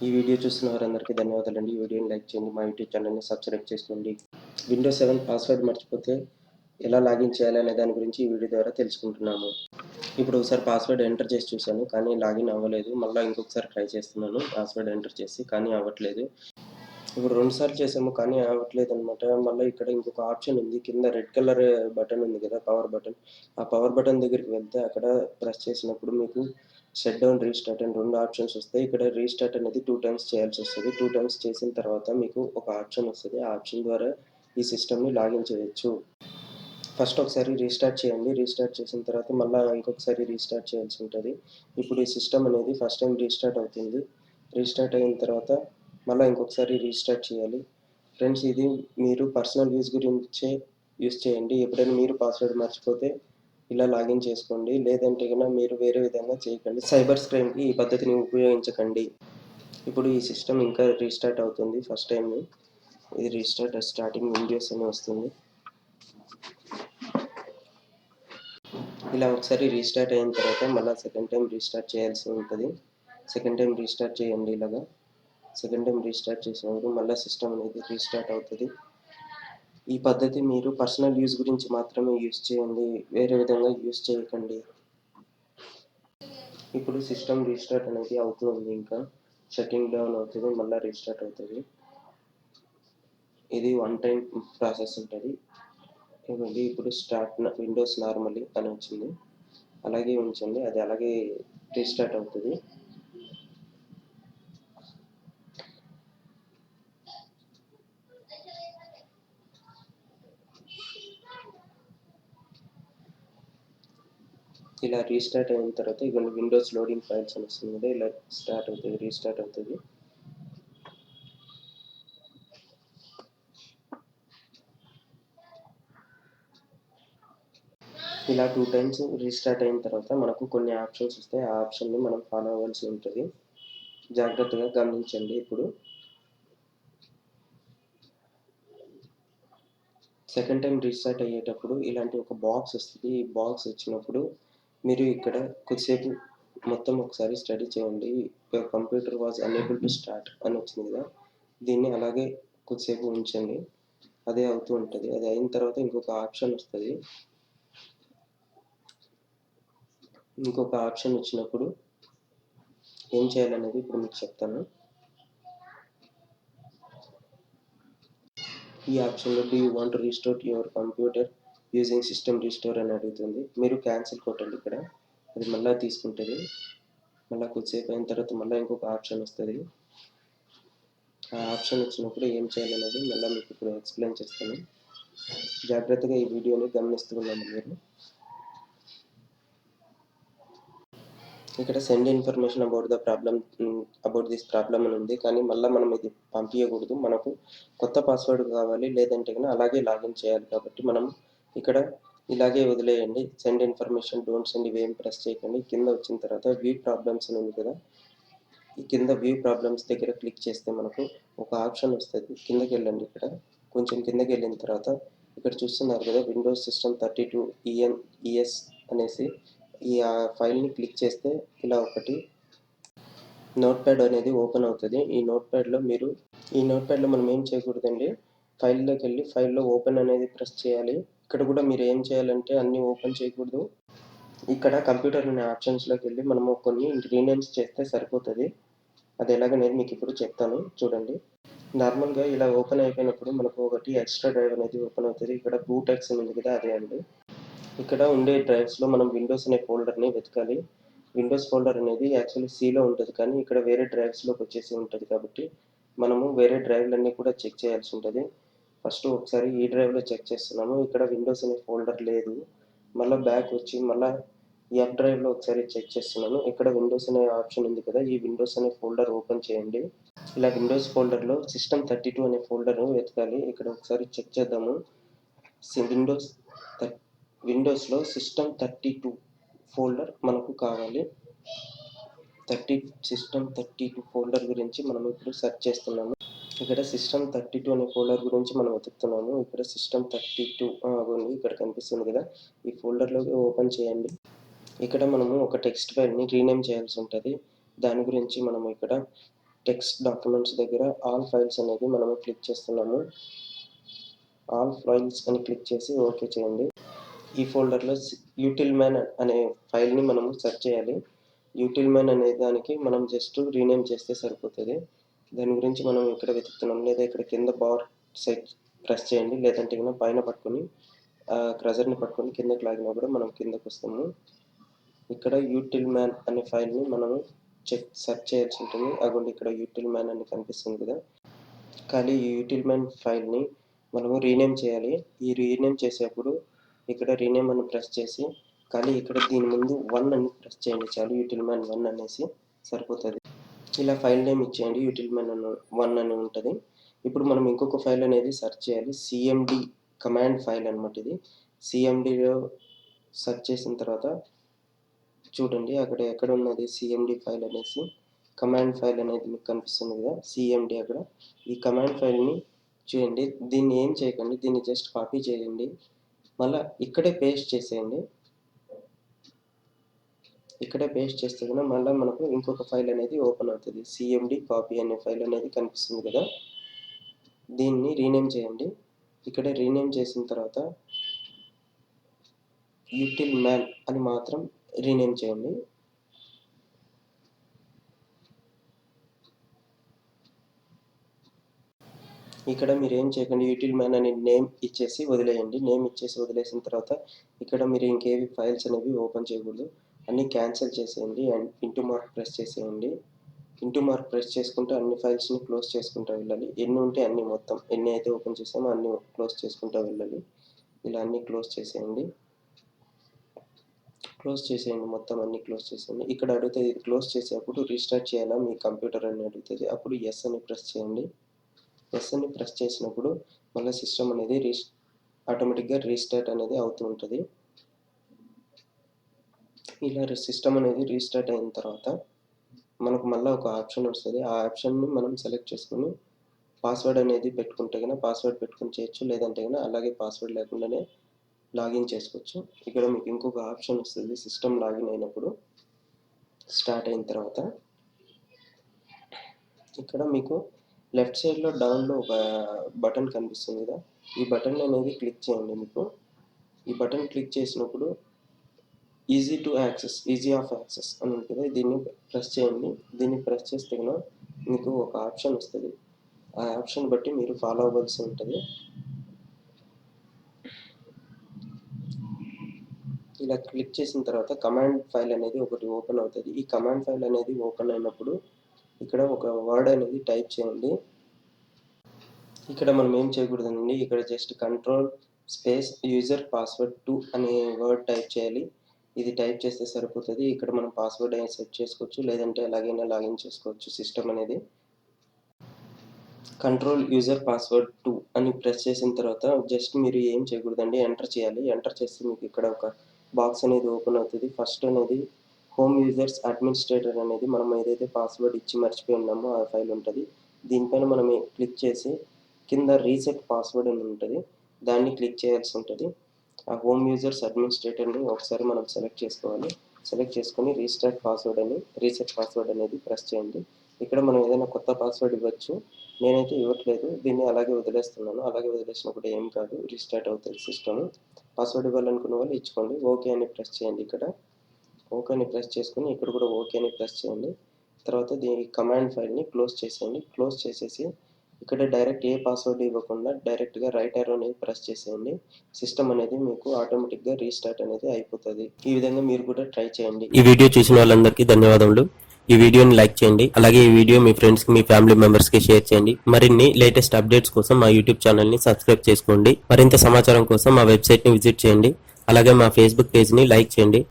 ఈ వీడియో చూస్తున్న వారందరికీ ధన్యవాదాలండి. ఈ వీడియోని లైక్ చేయండి. మా యూట్యూబ్ ఛానల్‌ని సబ్స్క్రైబ్ చేసుకోండి. విండోస్ 7 పాస్వర్డ్ మర్చిపోతే ఎలా లాగిన్ చేయాలనే దాని గురించి ఈ వీడియో ద్వారా తెలుసుకుంటున్నాము. ఇప్పుడు ఒకసారి పాస్వర్డ్ ఎంటర్ చేసి చూశాను, కానీ లాగిన్ అవ్వలేదు. మళ్ళీ ఇంకొకసారి ట్రై చేస్తున్నాను పాస్వర్డ్ ఎంటర్ చేసి, కానీ అవ్వట్లేదు. ఇప్పుడు 2 సార్లు చేసాము, కానీ అవ్వట్లేదనమాట. మళ్ళీ ఇక్కడ ఇంకొక ఆప్షన్ ఉంది. కింద రెడ్ కలర్ బటన్ ఉంది కదా! Power button. ఆ పవర్ బటన్ దగ్గరికి వెళ్తే అక్కడ ప్రెస్ చేసినప్పుడు మీకు షట్ డౌన్, రీస్టార్ట్ అని 2 ఆప్షన్స్ వస్తాయి. ఇక్కడ రీస్టార్ట్ అనేది 2 టైమ్స్ చేయాల్సొస్తది. 2 టైమ్స్ చేసిన తర్వాత మీకు ఒక ఆప్షన్ వస్తది. ఆ ఆప్షన్ ద్వారా ఈ సిస్టమ్‌ని లాగిన్ చేయొచ్చు. ఫస్ట్ ఒకసారి రీస్టార్ట్ చేయండి. రీస్టార్ట్ చేసిన తర్వాత మళ్ళా ఇంకొకసారి రీస్టార్ట్ చేయాల్సి ఉంటది. ఇప్పుడు ఈ సిస్టమ్ అనేది ఫస్ట్ టైమ్ రీస్టార్ట్ అవుతుంది. రీస్టార్ట్ అయిన తర్వాత మళ్ళా ఇంకొకసారి రీస్టార్ట్ చేయాలి. ఫ్రెండ్స్, ఇది మీరు పర్సనల్ యూజ్ గురించే యూజ్ చేయండి. ఎప్పుడైనా మీరు పాస్వర్డ్ మర్చిపోతే ఇలా లాగిన్ చేసుకోండి. లేదంటే గనక మీరు వేరే విధంగా చేయకండి. సైబర్ క్రైమ్‌కి ఈ పద్ధతిని ఉపయోగించకండి. ఇప్పుడు ఈ సిస్టమ్ ఇంకా రీస్టార్ట్ అవుతుంది ఫస్ట్ టైమ్‌ని. ఇది స్టార్టింగ్ విండోస్ అని వస్తుంది. ఇలా ఒకసారి రీస్టార్ట్ అయిన తర్వాత మళ్ళీ సెకండ్ టైం రీస్టార్ట్ చేయాల్సి ఉంటుంది. సెకండ్ టైం రీస్టార్ట్ చేయండి ఇలాగా. సెకండ్ టైం రీస్టార్ట్ చేసినప్పుడు మళ్ళీ సిస్టమ్ అనేది రీస్టార్ట్ అవుతుంది. ఈ పద్ధతి మీరు పర్సనల్ యూజ్ గురించి మాత్రమే యూజ్ చేయండి. వేరే విధంగా యూజ్ చేయకండి. ఇప్పుడు సిస్టమ్ రీస్టార్ట్ అనేది అవుతుంది. ఇంకా షట్టింగ్ డౌన్ అవుతుంది, మళ్ళీ రీస్టార్ట్ అవుతుంది. ఇది వన్ టైం ప్రాసెస్ ఉంటుంది. ఇవ్వండి, ఇప్పుడు విండోస్ నార్మల్లీ అని వచ్చింది. అలాగే ఉంచండి, అది అలాగే రీస్టార్ట్ అవుతుంది. ఇలా రీస్టార్ట్ అయిన తర్వాత ఇవన్నీ విండోస్ లోడింగ్ ఫైల్స్ అని వస్తుంది కదా, ఇలా రీస్టార్ట్ అవుతుంది. ఇలా 2 టైమ్స్ రీస్టార్ట్ అయిన తర్వాత మనకు కొన్ని ఆప్షన్స్ వస్తాయి. ఆ ఆప్షన్‌ని మనం ఫాలో అవ్వాల్సి ఉంటుంది. జాగ్రత్తగా గమనించండి. ఇప్పుడు సెకండ్ టైం రీస్టార్ట్ అయ్యేటప్పుడు ఇలాంటి ఒక బాక్స్ వస్తుంది. ఈ బాక్స్ వచ్చినప్పుడు మీరు ఇక్కడ కొద్దిసేపు మొత్తం ఒకసారి స్టడీ చేయండి. Computer was unable to start అని వచ్చింది కదా, దీన్ని అలాగే కొద్దిసేపు ఉంచండి. అదే అవుతూ ఉంటుంది. అది అయిన తర్వాత ఇంకొక ఆప్షన్ వస్తుంది. ఇంకొక ఆప్షన్ వచ్చినప్పుడు ఏం చేయాలనేది ఇప్పుడు మీకు చెప్తాను. ఈ ఆప్షన్లో do you want to restore your computer using system restore అని అడుగుతుంది. మీరు క్యాన్సిల్ కొట్టండి ఇక్కడ. అది మళ్ళీ తీసుకుంటుంది. మళ్ళీ కొద్దిసేపు అయిన తర్వాత మళ్ళీ ఇంకొక ఆప్షన్ వస్తుంది. ఆ ఆప్షన్ వచ్చినప్పుడు ఏం చేయాలనేది మళ్ళీ మీకు ఇప్పుడు ఎక్స్ప్లెయిన్ చేస్తాను. జాగ్రత్తగా ఈ వీడియోని గమనిస్తూ ఉండండి మీరు. ఇక్కడ send information about this problem అని ఉంది, కానీ మళ్ళీ మనం ఇది పంపించకూడదు. మనకు కొత్త పాస్వర్డ్ కావాలి, లేదంటే కన్నా అలాగే లాగిన్ చేయాలి. కాబట్టి మనం ఇక్కడ ఇలాగే వదిలేయండి. సెండ్ ఇన్ఫర్మేషన్, డోంట్ సెండ్ ఇవేం ప్రెస్ చేయకండి. కింద వచ్చిన తర్వాత వ్యూ ప్రాబ్లమ్స్ అని ఉంది కదా, ఈ కింద వ్యూ ప్రాబ్లమ్స్ దగ్గర క్లిక్ చేస్తే మనకు ఒక ఆప్షన్ వస్తుంది. కిందకి వెళ్ళండి. ఇక్కడ కొంచెం కిందకి వెళ్ళిన తర్వాత ఇక్కడ చూస్తున్నారు కదా, విండోస్ సిస్టమ్ 32 ES అనేసి ఈ ఫైల్ని క్లిక్ చేస్తే ఇలా ఒకటి నోట్ ప్యాడ్ అనేది ఓపెన్ అవుతుంది. ఈ నోట్ ప్యాడ్లో మనం ఏం చేయకూడదండి, ఫైల్లోకి వెళ్ళి ఫైల్లో ఓపెన్ అనేది ప్రెస్ చేయాలి. ఇక్కడ కూడా మీరు ఏం చేయాలంటే అన్నీ ఓపెన్ చేయకూడదు. ఇక్కడ కంప్యూటర్ అనే ఆప్షన్స్లోకి వెళ్ళి మనము కొన్ని రీనేమ్స్ చేస్తే సరిపోతుంది. అది ఎలాగనేది మీకు ఇప్పుడు చెప్తాను, చూడండి. నార్మల్గా ఇలా ఓపెన్ అయిపోయినప్పుడు మనకు ఒకటి ఎక్స్ట్రా డ్రైవ్ అనేది ఓపెన్ అవుతుంది. ఇక్కడ బూటెక్స్ ఉంది కదా, అదే అండి. ఇక్కడ ఉండే డ్రైవ్స్లో మనం విండోస్ అనే ఫోల్డర్ని వెతకాలి. విండోస్ ఫోల్డర్ అనేది యాక్చువల్లీ సిలో ఉంటుంది, కానీ ఇక్కడ వేరే డ్రైవ్స్లోకి వచ్చేసి ఉంటుంది. కాబట్టి మనము వేరే డ్రైవ్లన్నీ కూడా చెక్ చేయాల్సి ఉంటుంది. ఫస్ట్ ఒకసారి ఈ డ్రైవ్లో చెక్ చేస్తున్నాము. ఇక్కడ విండోస్ అనే ఫోల్డర్ లేదు. మళ్ళీ బ్యాక్ వచ్చి మళ్ళీ ఎఫ్ డ్రైవ్లో ఒకసారి చెక్ చేస్తున్నాను. ఇక్కడ విండోస్ అనే ఆప్షన్ ఉంది కదా, ఈ విండోస్ అనే ఫోల్డర్ ఓపెన్ చేయండి. ఇలా విండోస్ ఫోల్డర్లో సిస్టమ్ 32 అనే ఫోల్డర్ను వెతకాలి. ఇక్కడ ఒకసారి చెక్ చేద్దాము. విండోస్ విండోస్లో సిస్టమ్ 32 ఫోల్డర్ మనకు కావాలి. సిస్టమ్ 32 ఫోల్డర్ గురించి మనం ఇప్పుడు సెర్చ్ చేస్తున్నాము. ఇక్కడ సిస్టమ్ 32 అనే ఫోల్డర్ గురించి మనం వెతుకుతున్నాము. ఇక్కడ సిస్టమ్ 32 ఉంది, ఇక్కడ కనిపిస్తుంది కదా, ఈ ఫోల్డర్లోకి ఓపెన్ చేయండి. ఇక్కడ మనము ఒక టెక్స్ట్ ఫైల్ని రీనేమ్ చేయాల్సి ఉంటుంది. దాని గురించి మనము ఇక్కడ టెక్స్ట్ డాక్యుమెంట్స్ దగ్గర ఆల్ ఫైల్స్ అనేది మనము క్లిక్ చేస్తున్నాము. ఆల్ ఫైల్స్ అని క్లిక్ చేసి ఓకే చేయండి. ఈ ఫోల్డర్లో యూటిల్‌మ్యాన్ అనే ఫైల్‌ని మనము సెర్చ్ చేయాలి. యూటిల్‌మ్యాన్ అనే దానికి మనం జస్ట్ రీనేమ్ చేస్తే సరిపోతది. దాని గురించి మనం ఇక్కడ వెతుకుతున్నాం, లేదా ఇక్కడ కింద బార్ సెట్ ప్రెస్ చేయండి. లేదంటే గిన పైన పట్టుకొని క్రజర్‌ని పట్టుకొని కిందకి లాగినా కూడా మనం కిందకొస్తాము. ఇక్కడ యూటిల్‌మ్యాన్ అనే ఫైల్‌ని మనము సెర్చ్ చేయాల్సి ఉంటుంది. అగోండి ఇక్కడ యూటిల్‌మ్యాన్ అని కనిపిస్తుంది కదా! కానీ ఈ యూటిల్‌మ్యాన్ ఫైల్‌ని మనము రీనేమ్ చేయాలి. ఈ రీనేమ్ చేసేప్పుడు ఇక్కడ రీనేమ్ అని ప్రెస్ చేసి, కానీ ఇక్కడ దీని ముందు 1 అని ప్రెస్ చేయండి చాలు. యూటిల్‌మ్యాన్ 1 అనేసి సరిపోతది. ఇలా ఫైల్ నేమ్ ఇచ్చేయండి. యూటిల్‌మ్యాన్ 1 అని ఉంటది. ఇప్పుడు మనం ఇంకొక ఫైల్ అనేది సెర్చ్ చేయాలి. సీఎండీ కమాండ్ ఫైల్ అన్నమాట ఇది. సీఎండీలో సెర్చ్ చేసిన తర్వాత చూడండి అక్కడ ఎక్కడ ఉన్నది సీఎండీ ఫైల్ అనేసి కమాండ్ ఫైల్ అనేది మీకు కనిపిస్తుంది కదా, సీఎండీ అక్కడ. ఈ కమాండ్ ఫైల్‌ని చూడండి. దీన్ని ఏం చేయకండి, దీన్ని జస్ట్ కాపీ చేయండి. మళ్ళా ఇక్కడే పేస్ట్ చేసేయండి. ఇక్కడే పేస్ట్ చేస్తే కనుక మళ్ళీ మనకు ఇంకొక ఫైల్ అనేది ఓపెన్ అవుతుంది. సీఎండీ కాపీ అనే ఫైల్ అనేది కనిపిస్తుంది కదా, దీన్ని రీనేమ్ చేయండి. ఇక్కడ రీనేమ్ చేసిన తర్వాత యూటిల్‌మ్యాన్ అని మాత్రం రీనేమ్ చేయండి. ఇక్కడ మీరు ఏం చేయకండి, యూటిల్‌మ్యాన్ అనే నేమ్ ఇచ్చేసి వదిలేయండి. నేమ్ ఇచ్చేసి వదిలేసిన తర్వాత ఇక్కడ మీరు ఇంకేవి ఫైల్స్ అనేవి ఓపెన్ చేయకూడదు. అన్నీ క్యాన్సిల్ చేసేయండి అండ్ ఇంటూ మార్క్ ప్రెస్ చేసేయండి. ఇంటూ మార్క్ ప్రెస్ చేసుకుంటూ అన్ని ఫైల్స్‌ని క్లోజ్ చేసుకుంటూ వెళ్ళాలి. ఎన్ని ఉంటే అన్ని మొత్తం ఎన్ని అయితే ఓపెన్ చేసామో అన్ని క్లోజ్ చేసుకుంటూ వెళ్ళాలి. ఇలా అన్నీ క్లోజ్ చేసేయండి. క్లోజ్ చేసేయండి, మొత్తం అన్నీ క్లోజ్ చేసేయండి. ఇక్కడ అడుగుతుంది ఇది క్లోజ్ చేసేటప్పుడు రీస్టార్ట్ చేయాలా మీ కంప్యూటర్ అని అడుగుతుంది. అప్పుడు ఎస్ అని ప్రెస్ చేయండి. ఎస్ అని ప్రెస్ చేసినప్పుడు మళ్ళీ సిస్టమ్ అనేది ఆటోమేటిక్గా రీస్టార్ట్ అనేది అవుతూ ఉంటుంది. ఇలా సిస్టమ్ అనేది రీస్టార్ట్ అయిన తర్వాత మనకు మళ్ళీ ఒక ఆప్షన్ వస్తుంది. ఆ ఆప్షన్ని మనం సెలెక్ట్ చేసుకొని పాస్వర్డ్ అనేది పెట్టుకుంటే కనుక పాస్వర్డ్ పెట్టుకొని చేయొచ్చు, లేదంటే కనుక అలాగే పాస్వర్డ్ లేకుండానే లాగిన్ చేసుకోవచ్చు. ఇక్కడ మీకు ఇంకొక ఆప్షన్ వస్తుంది. సిస్టమ్ లాగిన్ అయినప్పుడు స్టార్ట్ అయిన తర్వాత ఇక్కడ మీకు లెఫ్ట్ సైడ్లో డౌన్లో ఒక బటన్ కనిపిస్తుంది కదా, ఈ బటన్ అనేది క్లిక్ చేయండి. మీకు ఈ బటన్ క్లిక్ చేసినప్పుడు easy to access, easy of access అని ఉంటుంది. దీన్ని ప్రెస్ చేయండి. దీన్ని ప్రెస్ చేస్తే కనుక మీకు ఒక ఆప్షన్ వస్తుంది. ఆ ఆప్షన్ బట్టి మీరు ఫాలో అవ్వాల్సి ఉంటుంది. ఇలా క్లిక్ చేసిన తర్వాత కమాండ్ ఫైల్ అనేది ఒకటి ఓపెన్ అవుతుంది. ఈ కమాండ్ ఫైల్ అనేది ఓపెన్ అయినప్పుడు ఇక్కడ ఒక వర్డ్ అనేది టైప్ చేయండి. ఇక్కడ మనం ఏం చేయకూడదండి, ఇక్కడ just control space user password 2 అనే వర్డ్ టైప్ చేయాలి. ఇది టైప్ చేస్తే సరిపోతుంది. ఇక్కడ మనం పాస్వర్డ్ అయినా సెట్ చేసుకోవచ్చు, లేదంటే ఎలాగైనా లాగిన్ చేసుకోవచ్చు. సిస్టమ్ అనేది కంట్రోల్ యూజర్ పాస్వర్డ్ 2 అని ప్రెస్ చేసిన తర్వాత జస్ట్ మీరు ఏం చేయకూడదండి, ఎంటర్ చేయాలి. ఎంటర్ చేస్తే మీకు ఇక్కడ ఒక బాక్స్ అనేది ఓపెన్ అవుతుంది. ఫస్ట్ అనేది హోమ్ యూజర్స్ అడ్మినిస్ట్రేటర్ అనేది మనం ఏదైతే పాస్వర్డ్ ఇచ్చి మర్చిపోయి ఉన్నామో ఆ ఫైల్ ఉంటుంది. దీనిపైన మనం క్లిక్ చేసి కింద రీసెట్ పాస్వర్డ్ అని ఉంటుంది, దాన్ని క్లిక్ చేయాల్సి ఉంటుంది. ఆ హోమ్ యూజర్స్ అడ్మినిస్ట్రేటర్ని ఒకసారి మనం సెలెక్ట్ చేసుకోవాలి. సెలెక్ట్ చేసుకొని రీసెట్ పాస్వర్డ్ అనేది ప్రెస్ చేయండి. ఇక్కడ మనం ఏదైనా కొత్త పాస్వర్డ్ ఇవ్వచ్చు. నేనైతే ఇవ్వట్లేదు, దీన్ని అలాగే వదిలేస్తున్నాను. అలాగే వదిలేసినప్పుడు ఏం కాదు, రీస్టార్ట్ అవుతుంది సిస్టమ్. పాస్వర్డ్ ఇవ్వాలనుకున్న వాళ్ళు ఇచ్చుకోండి. ఓకే అని ప్రెస్ చేయండి. ఇక్కడ ఓకే అని ప్రెస్ చేసుకొని ఇక్కడ కూడా ఓకే అని ప్రెస్ చేయండి. తర్వాత దీని కమాండ్ ఫైల్ని క్లోజ్ చేసేయండి. క్లోజ్ చేసేసి ఇక్కడ డైరెక్ట్ ఏ పాస్వర్డ్ ఇవ్వకుండా డైరెక్ట్గా రైట్ యారో అనేది ప్రెస్ చేసేయండి. సిస్టమ్ అనేది మీకు ఆటోమేటిక్గా రీస్టార్ట్ అనేది అయిపోతుంది. ఈ విధంగా మీరు కూడా ట్రై చేయండి. ఈ వీడియో చూసిన వాళ్ళందరికీ ధన్యవాదములు. ఈ వీడియోని లైక్ చేయండి. అలాగే ఈ వీడియో మీ ఫ్రెండ్స్ కి, మీ ఫ్యామిలీ మెంబర్స్ కి షేర్ చేయండి. మరిన్ని లేటెస్ట్ అప్డేట్స్ కోసం మా యూట్యూబ్ ఛానల్ ని సబ్స్క్రైబ్ చేసుకోండి. మరింత సమాచారం కోసం మా వెబ్సైట్ ని విజిట్ చేయండి. అలాగే మా ఫేస్బుక్ పేజ్ ని లైక్ చేయండి.